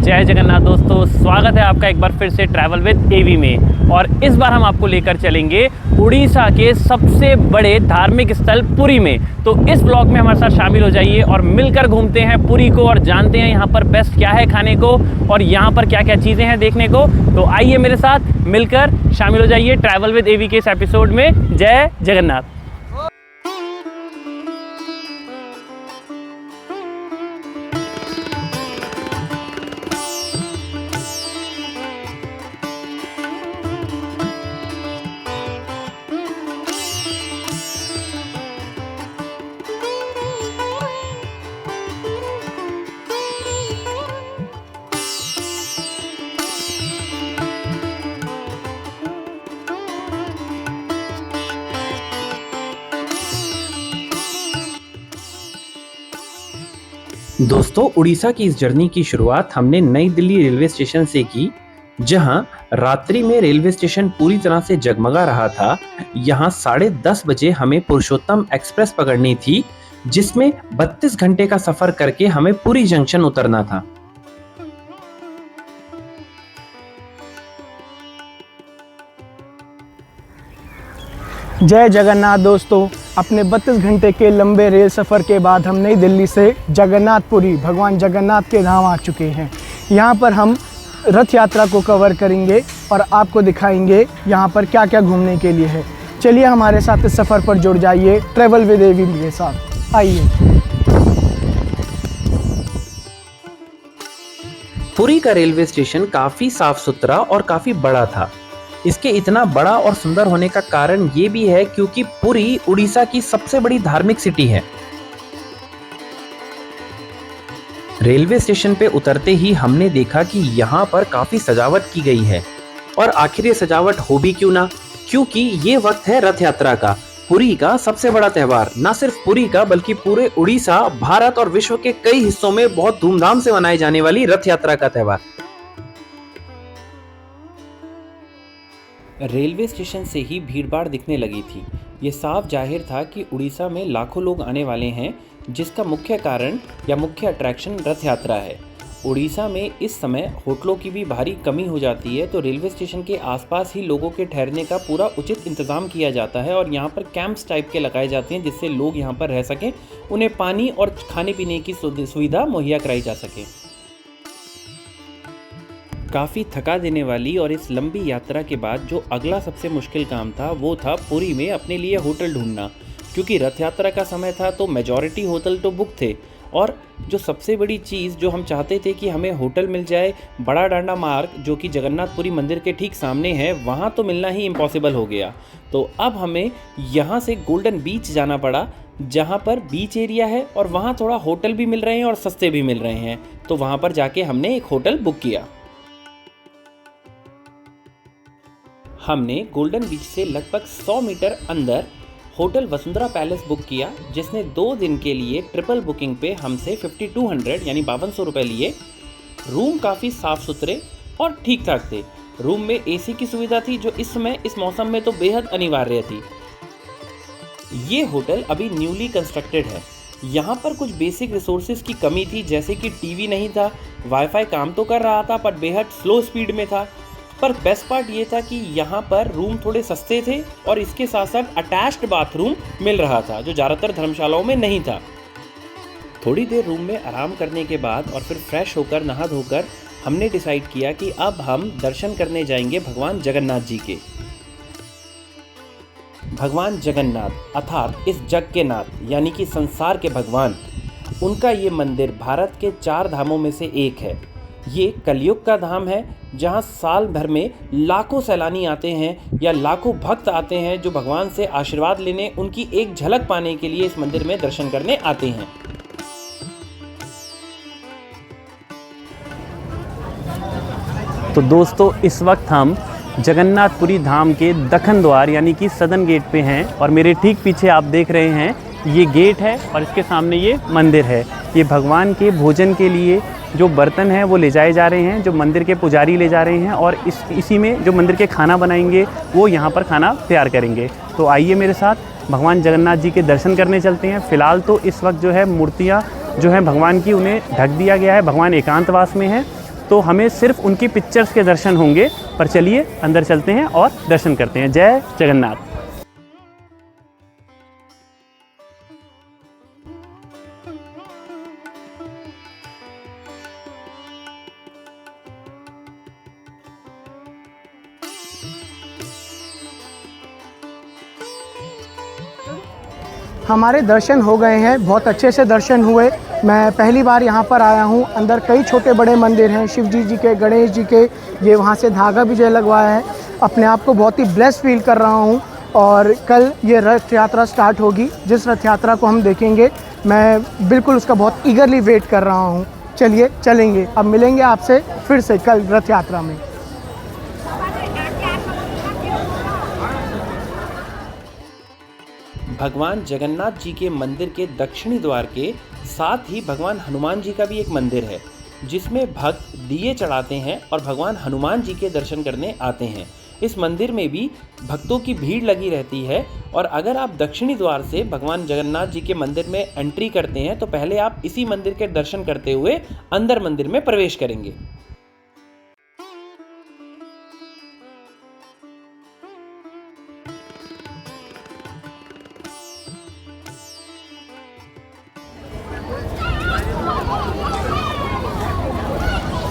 जय जगन्नाथ दोस्तों, स्वागत है आपका एक बार फिर से ट्रैवल विद एवी में। और इस बार हम आपको लेकर चलेंगे उड़ीसा के सबसे बड़े धार्मिक स्थल पुरी में। तो इस ब्लॉग में हमारे साथ शामिल हो जाइए और मिलकर घूमते हैं पुरी को और जानते हैं यहाँ पर बेस्ट क्या है खाने को और यहाँ पर क्या क्या चीज़ें हैं देखने को। तो आइए मेरे साथ मिलकर शामिल हो जाइए ट्रैवल विद एवी के इस एपिसोड में। जय जगन्नाथ। दोस्तों, उड़ीसा की इस जर्नी की शुरुआत हमने नई दिल्ली रेलवे स्टेशन से की, जहां रात्रि में रेलवे स्टेशन पूरी तरह से जगमगा रहा था। यहां 10:30 बजे हमें पुरुषोत्तम एक्सप्रेस पकड़नी थी, जिसमें 32 घंटे का सफर करके हमें पुरी जंक्शन उतरना था। जय जगन्नाथ दोस्तों, अपने 32 घंटे के लंबे रेल सफ़र के बाद हम नई दिल्ली से जगन्नाथपुरी भगवान जगन्नाथ के धाम आ चुके हैं। यहाँ पर हम रथ यात्रा को कवर करेंगे और आपको दिखाएंगे यहाँ पर क्या क्या घूमने के लिए है। चलिए हमारे साथ इस सफ़र पर जुड़ जाइए ट्रैवल विद एवी के साथ। आइए। पुरी का रेलवे स्टेशन काफी साफ सुथरा और काफी बड़ा था। इसके इतना बड़ा और सुंदर होने का कारण ये भी है क्योंकि पुरी उड़ीसा की सबसे बड़ी धार्मिक सिटी है। रेलवे स्टेशन पे उतरते ही हमने देखा कि यहाँ पर काफी सजावट की गई है। और आखिर ये सजावट हो भी क्यों ना, क्योंकि ये वक्त है रथ यात्रा का, पुरी का सबसे बड़ा त्योहार। ना सिर्फ पुरी का बल्कि पूरे उड़ीसा, भारत और विश्व के कई हिस्सों में बहुत धूमधाम से मनाई जाने वाली रथ यात्रा का त्योहार। रेलवे स्टेशन से ही भीड़भाड़ दिखने लगी थी। ये साफ जाहिर था कि उड़ीसा में लाखों लोग आने वाले हैं, जिसका मुख्य कारण या मुख्य अट्रैक्शन रथ यात्रा है। उड़ीसा में इस समय होटलों की भी भारी कमी हो जाती है, तो रेलवे स्टेशन के आसपास ही लोगों के ठहरने का पूरा उचित इंतज़ाम किया जाता है और यहाँ पर कैंप्स टाइप के लगाए जाते हैं, जिससे लोग यहाँ पर रह सकें, उन्हें पानी और खाने पीने की सुविधा मुहैया कराई जा सके। काफ़ी थका देने वाली और इस लंबी यात्रा के बाद जो अगला सबसे मुश्किल काम था वो था पुरी में अपने लिए होटल ढूंढना, क्योंकि रथ यात्रा का समय था तो मेजॉरिटी होटल तो बुक थे। और जो सबसे बड़ी चीज़ जो हम चाहते थे कि हमें होटल मिल जाए, बड़ा डांडा मार्ग जो कि जगन्नाथपुरी मंदिर के ठीक सामने है, वहाँ तो मिलना ही इम्पॉसिबल हो गया। तो अब हमें यहाँ से गोल्डन बीच जाना पड़ा, जहाँ पर बीच एरिया है और वहाँ थोड़ा होटल भी मिल रहे हैं और सस्ते भी मिल रहे हैं। तो वहाँ पर जाके हमने एक होटल बुक किया। हमने गोल्डन बीच से लगभग 100 मीटर अंदर होटल वसुंधरा पैलेस बुक किया, जिसने 2 दिन के लिए ट्रिपल बुकिंग पे हमसे 5200 यानी 5200 रुपये लिए। रूम काफ़ी साफ़ सुथरे और ठीक ठाक थे। रूम में एसी की सुविधा थी, जो इस समय इस मौसम में तो बेहद अनिवार्य थी। ये होटल अभी न्यूली कंस्ट्रक्टेड है। यहाँ पर कुछ बेसिक रिसोर्सेज की कमी थी, जैसे कि टीवी नहीं था, वाईफाई काम तो कर रहा था पर बेहद स्लो स्पीड में था। पर बेस्ट पार्ट ये था कि यहाँ पर रूम थोड़े सस्ते थे और इसके साथ साथ अटैच्ड बाथरूम मिल रहा था, जो ज़्यादातर धर्मशालाओं में नहीं था। थोड़ी देर रूम में आराम करने के बाद और फिर फ्रेश होकर नहा धोकर हमने डिसाइड किया कि अब हम दर्शन करने जाएंगे भगवान जगन्नाथ जी के। भगवान जगन्नाथ अर्थात इस जग के नाथ यानी कि संसार के भगवान, उनका ये मंदिर भारत के 4 धामों में से एक है। ये कलयुग का धाम है, जहाँ साल भर में लाखों सैलानी आते हैं या लाखों भक्त आते हैं, जो भगवान से आशीर्वाद लेने, उनकी एक झलक पाने के लिए इस मंदिर में दर्शन करने आते हैं। तो दोस्तों, इस वक्त हम जगन्नाथपुरी धाम के दखन द्वार यानी कि सदन गेट पे हैं और मेरे ठीक पीछे आप देख रहे हैं ये गेट है और इसके सामने ये मंदिर है। ये भगवान के भोजन के लिए जो बर्तन हैं वो ले जाए जा रहे हैं, जो मंदिर के पुजारी ले जा रहे हैं और इसी में जो मंदिर के खाना बनाएंगे वो यहाँ पर खाना तैयार करेंगे। तो आइए मेरे साथ भगवान जगन्नाथ जी के दर्शन करने चलते हैं। फ़िलहाल तो इस वक्त जो है मूर्तियाँ जो हैं भगवान की, उन्हें ढक दिया गया है, भगवान एकांतवास में हैं। तो हमें सिर्फ उनकी पिक्चर्स के दर्शन होंगे। पर चलिए अंदर चलते हैं और दर्शन करते हैं। जय जगन्नाथ। हमारे दर्शन हो गए हैं, बहुत अच्छे से दर्शन हुए। मैं पहली बार यहाँ पर आया हूँ। अंदर कई छोटे बड़े मंदिर हैं, शिव जी के, गणेश जी के। ये वहाँ से धागा विजय लगवाया है। अपने आप को बहुत ही ब्लेस्ड फील कर रहा हूँ। और कल ये रथ यात्रा स्टार्ट होगी, जिस रथ यात्रा को हम देखेंगे, मैं बिल्कुल उसका बहुत ईगरली वेट कर रहा हूँ। चलिए चलेंगे, अब मिलेंगे आपसे फिर से कल रथ यात्रा में। भगवान जगन्नाथ जी के मंदिर के दक्षिणी द्वार के साथ ही भगवान हनुमान जी का भी एक मंदिर है, जिसमें भक्त दिए चढ़ाते हैं और भगवान हनुमान जी के दर्शन करने आते हैं। इस मंदिर में भी भक्तों की भीड़ लगी रहती है। और अगर आप दक्षिणी द्वार से भगवान जगन्नाथ जी के मंदिर में एंट्री करते हैं तो पहले आप इसी मंदिर के दर्शन करते हुए अंदर मंदिर में प्रवेश करेंगे।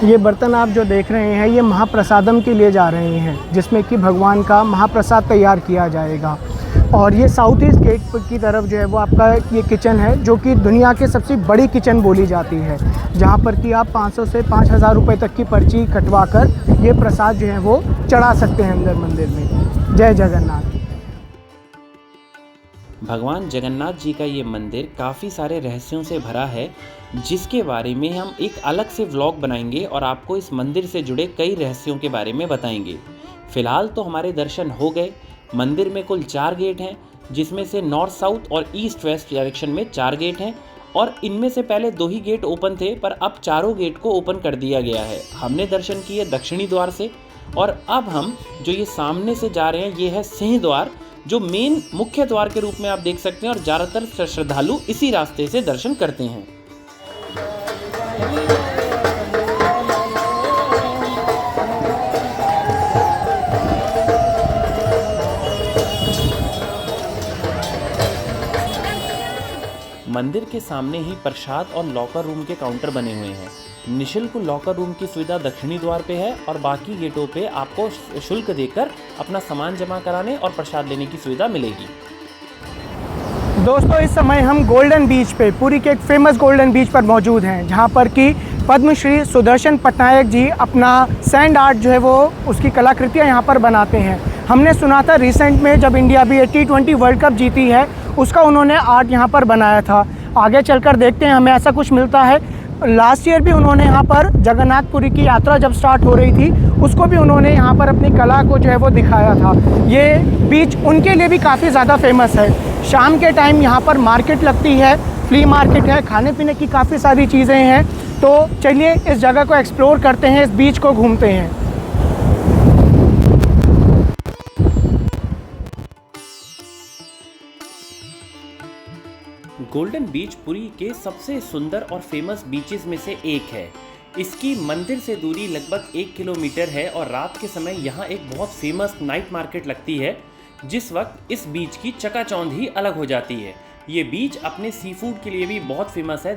ये बर्तन आप जो देख रहे हैं, ये महाप्रसादम के लिए जा रहे हैं, जिसमें कि भगवान का महाप्रसाद तैयार किया जाएगा। और ये साउथ ईस्ट गेट की तरफ जो है वो आपका ये किचन है, जो कि दुनिया की सबसे बड़ी किचन बोली जाती है, जहाँ पर कि आप 500 से 5000 रुपये तक की पर्ची कटवा कर ये प्रसाद जो है वो चढ़ा सकते हैं अंदर मंदिर में। जय जगन्नाथ। भगवान जगन्नाथ जी का ये मंदिर काफ़ी सारे रहस्यों से भरा है, जिसके बारे में हम एक अलग से व्लॉग बनाएंगे और आपको इस मंदिर से जुड़े कई रहस्यों के बारे में बताएंगे। फ़िलहाल तो हमारे दर्शन हो गए। मंदिर में कुल 4 गेट हैं, जिसमें से नॉर्थ साउथ और ईस्ट वेस्ट डायरेक्शन में 4 गेट हैं। और इनमें से पहले 2 ही गेट ओपन थे, पर अब चारों गेट को ओपन कर दिया गया है। हमने दर्शन किए दक्षिणी द्वार से, और अब हम जो ये सामने से जा रहे हैं ये है सिंह द्वार, जो मेन मुख्य द्वार के रूप में आप देख सकते हैं। और ज़्यादातर श्रद्धालु इसी रास्ते से दर्शन करते हैं। मंदिर के सामने ही प्रसाद और लॉकर रूम के काउंटर बने हुए हैं। निःशुल्क लॉकर रूम की सुविधा दक्षिणी द्वार पे है, और बाकी गेटों पे आपको शुल्क देकर अपना सामान जमा कराने और प्रसाद लेने की सुविधा मिलेगी। दोस्तों, इस समय हम गोल्डन बीच पे, पुरी के एक फेमस गोल्डन बीच पर मौजूद हैं, जहाँ पर कि पद्मश्री सुदर्शन पटनायक जी अपना सैंड आर्ट जो है वो उसकी कलाकृतियाँ यहाँ पर बनाते हैं। हमने सुना था रिसेंट में जब इंडिया भी T20 वर्ल्ड कप जीती है, उसका उन्होंने आर्ट यहाँ पर बनाया था। आगे चलकर देखते हैं हमें ऐसा कुछ मिलता है। लास्ट ईयर भी उन्होंने यहाँ पर जगन्नाथपुरी की यात्रा जब स्टार्ट हो रही थी, उसको भी उन्होंने यहाँ पर अपनी कला को जो है वो दिखाया था। ये बीच उनके लिए भी काफ़ी ज़्यादा फेमस है। शाम के टाइम यहाँ पर मार्केट लगती है, फ्ली मार्केट है, खाने पीने की काफ़ी सारी चीज़ें हैं। तो चलिए इस जगह को एक्सप्लोर करते हैं, इस बीच को घूमते हैं। गोल्डन बीच पुरी के सबसे सुंदर और फेमस बीचेस में से एक है। इसकी मंदिर से दूरी लगभग 1 किलोमीटर है, और रात के समय यहाँ एक बहुत फेमस नाइट मार्केट लगती है, जिस वक्त इस बीच की चकाचौंध ही अलग हो जाती है। ये बीच अपने सी फूड के लिए भी बहुत फेमस है।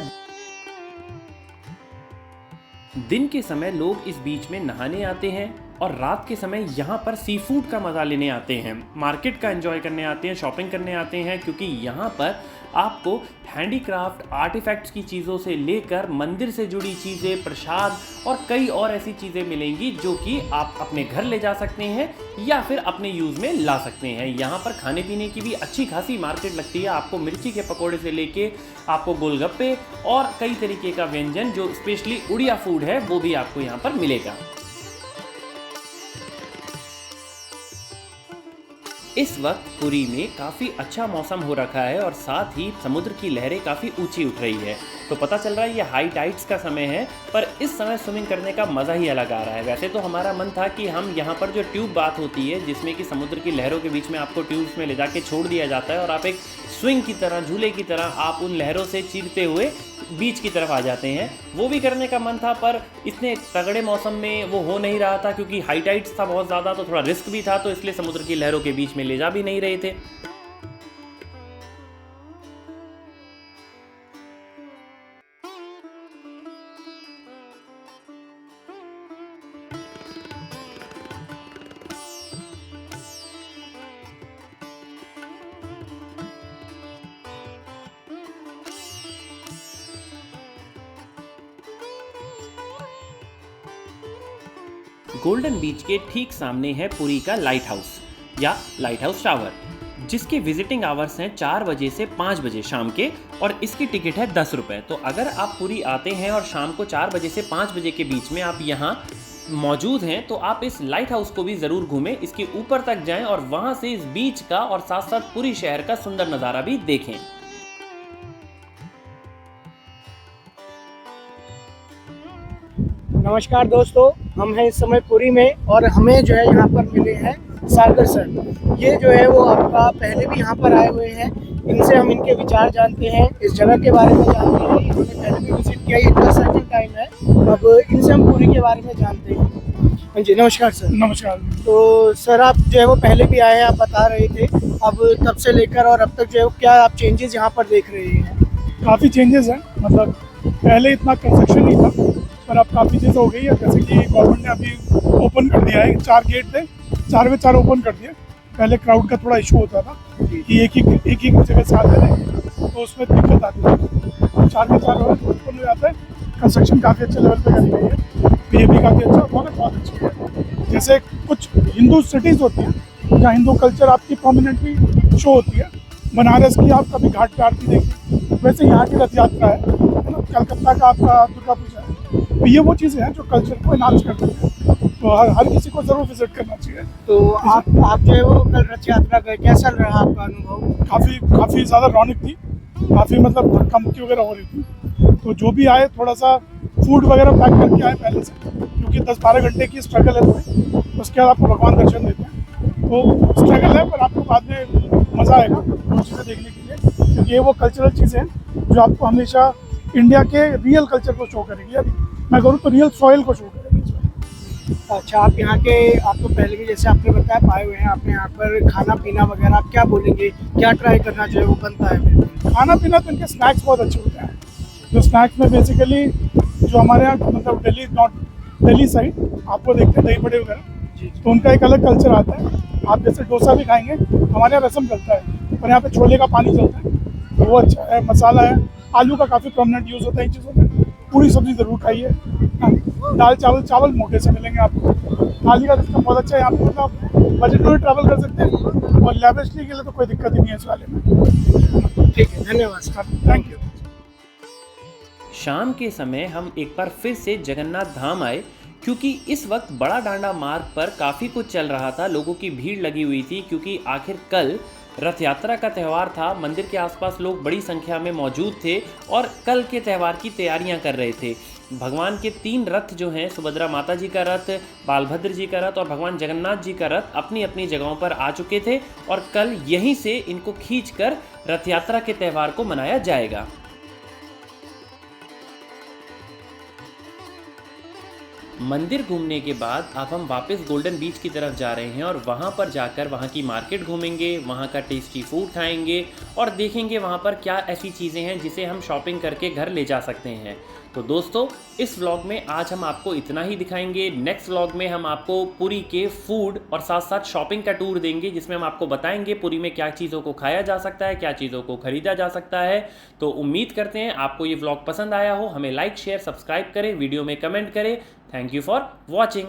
दिन के समय लोग इस बीच में नहाने आते हैं, और रात के समय यहाँ पर सी फूड का मज़ा लेने आते हैं, मार्केट का एंजॉय करने आते हैं, शॉपिंग करने आते हैं, क्योंकि यहाँ पर आपको हैंडीक्राफ्ट आर्टिफैक्ट्स की चीज़ों से लेकर मंदिर से जुड़ी चीज़ें, प्रसाद और कई और ऐसी चीज़ें मिलेंगी जो कि आप अपने घर ले जा सकते हैं या फिर अपने यूज़ में ला सकते हैं। यहाँ पर खाने पीने की भी अच्छी खासी मार्केट लगती है। आपको मिर्ची के पकोड़े से लेके आपको गोलगप्पे और कई तरीके का व्यंजन जो स्पेशली उड़िया फूड है वो भी आपको यहाँ पर मिलेगा। इस वक्त पुरी में काफ़ी अच्छा मौसम हो रखा है, और साथ ही समुद्र की लहरें काफ़ी ऊंची उठ रही है। तो पता चल रहा है ये हाई टाइड्स का समय है, पर इस समय स्विमिंग करने का मज़ा ही अलग आ रहा है। वैसे तो हमारा मन था कि हम यहाँ पर जो ट्यूब बात होती है, जिसमें कि समुद्र की लहरों के बीच में आपको ट्यूब्स में ले जाके छोड़ दिया जाता है, और आप एक स्विंग की तरह, झूले की तरह आप उन लहरों से चीरते हुए बीच की तरफ आ जाते हैं। वो भी करने का मन था पर इतने तगड़े मौसम में वो हो नहीं रहा था, क्योंकि हाई टाइड्स था बहुत ज़्यादा, तो थोड़ा रिस्क भी था, तो इसलिए समुद्र की लहरों के बीच में ले जा भी नहीं रहे थे। गोल्डन बीच के ठीक सामने है पुरी का लाइट हाउस या लाइट हाउस टावर, जिसके विजिटिंग आवर्स हैं 4 बजे से 5 बजे शाम के, और इसकी टिकट है 10 रुपये। तो अगर आप पुरी आते हैं और शाम को 4 बजे से 5 बजे के बीच में आप यहाँ मौजूद हैं, तो आप इस लाइट हाउस को भी ज़रूर घूमें, इसके ऊपर तक जाएं और वहाँ से इस बीच का और साथ साथ पुरी शहर का सुंदर नज़ारा भी देखें। नमस्कार दोस्तों, हम हैं इस समय पुरी में और हमें जो है यहाँ पर मिले हैं सागर सर। ये जो है वो आपका पहले भी यहाँ पर आए हुए हैं, इनसे हम इनके विचार जानते हैं, इस जगह के बारे में जानते हैं। इन्होंने पहले भी विजिट किया, ये इतना सेकंड टाइम है। अब इनसे हम पुरी के बारे में जानते हैं। हाँ जी, नमस्कार सर। नमस्कार। तो सर आप जो है वो पहले भी आए हैं, आप बता रहे थे, अब तब से लेकर और अब तक जो है क्या आप चेंजेस यहाँ पर देख रहे हैं? काफ़ी चेंजेस हैं, मतलब पहले इतना कंस्ट्रक्शन नहीं था पर अब काफ़ी चीज़ हो गई है। जैसे कि गवर्नमेंट ने अभी ओपन कर दिया है, 4 गेट थे, 4 में 4 ओपन कर दिए। पहले क्राउड का थोड़ा इशू होता था कि एक ही जगह से आते थे, तो उसमें दिक्कत आती थी। 4 में 4 ओपन हो जाता है। कंस्ट्रक्शन काफ़ी अच्छे लेवल पे करी गई है, तो ये भी काफ़ी अच्छा, बहुत अच्छी है। जैसे कुछ हिंदू सिटीज़ होती हैं जहाँ हिंदू कल्चर आपकी प्रोमिनेंटली शो होती है, बनारस की आप कभी घाट पे आरती देखिए, वैसे यहाँ की रथ यात्रा है ना, कलकत्ता का आपका दुर्गा पूजा है। तो ये वो चीज़ें हैं जो कल्चर को एनहांस करती हैं, तो हर किसी को ज़रूर विजिट करना चाहिए। तो आप जो है वो कल रथ यात्रा गए, कैसा रहा आपका अनुभव? काफ़ी ज़्यादा रौनक थी, काफ़ी मतलब धक्का मुक्की वगैरह हो रही थी। तो जो भी आए थोड़ा सा फूड वगैरह पैक करके आए पहले से, क्योंकि 10-12 घंटे की स्ट्रगल है थोड़ी, उसके बाद आपको भगवान दर्शन देते हैं। तो स्ट्रगल है पर आपको बाद में मज़ा आएगा वो चीज़ें देखने के लिए, क्योंकि ये वो कल्चरल चीज़ें हैं जो आपको हमेशा इंडिया के रियल कल्चर को शो करेगी, या मैं करूँ तो रियल सॉइल को शो करेगी। अच्छा, आप यहाँ के, आप तो पहले भी जैसे आपने बताया पाए हुए हैं, आपने यहाँ पर खाना पीना वगैरह आप क्या बोलेंगे, क्या ट्राई करना चाहिए वो बनता है? खाना पीना तो इनके स्नैक्स बहुत अच्छे होते हैं। जो स्नैक्स में बेसिकली जो हमारे यहाँ मतलब दिल्ली साइड आपको देखते हैं दही बड़े वगैरह, तो उनका एक अलग कल्चर आता है। आप जैसे डोसा भी खाएंगे, हमारे यहाँ रसम चलता है, और यहाँ पे छोले का पानी चलता है, तो वो अच्छा है। मसाला है, आलू का काफ़ी प्रोमिनेंट यूज़ होता है इन चीज़ों में। पूरी सब्जी ज़रूर खाइए। दाल चावल मोटे से मिलेंगे आपको। थाली का सिस्टम बहुत अच्छा है यहाँ पे, मतलब बजट में भी ट्रैवल कर सकते हैं, और लैविशली के लिए तो कोई दिक्कत ही नहीं है इस वाले में। ठीक है, धन्यवाद सर, थैंक यू। शाम के समय हम एक बार फिर से जगन्नाथ धाम आए, क्योंकि इस वक्त बड़ा डांडा मार्ग पर काफ़ी कुछ चल रहा था, लोगों की भीड़ लगी हुई थी, क्योंकि आखिर कल रथ यात्रा का त्यौहार था। मंदिर के आसपास लोग बड़ी संख्या में मौजूद थे और कल के त्यौहार की तैयारियां कर रहे थे। भगवान के 3 रथ जो हैं, सुभद्रा माता जी का रथ, बालभद्र जी का रथ और भगवान जगन्नाथ जी का रथ अपनी अपनी जगहों पर आ चुके थे, और कल यहीं से इनको खींचकर रथ यात्रा के त्यौहार को मनाया जाएगा। मंदिर घूमने के बाद अब हम वापस गोल्डन बीच की तरफ जा रहे हैं, और वहाँ पर जाकर वहाँ की मार्केट घूमेंगे, वहाँ का टेस्टी फूड खाएंगे और देखेंगे वहाँ पर क्या ऐसी चीज़ें हैं जिसे हम शॉपिंग करके घर ले जा सकते हैं। तो दोस्तों, इस व्लॉग में आज हम आपको इतना ही दिखाएंगे। नेक्स्ट व्लॉग में हम आपको पुरी के फूड और साथ साथ शॉपिंग का टूर देंगे, जिसमें हम आपको बताएंगे पुरी में क्या चीज़ों को खाया जा सकता है, क्या चीज़ों को खरीदा जा सकता है। तो उम्मीद करते हैं आपको ये व्लॉग पसंद आया हो। हमें लाइक शेयर सब्सक्राइब करें, वीडियो में कमेंट करें। Thank you for watching.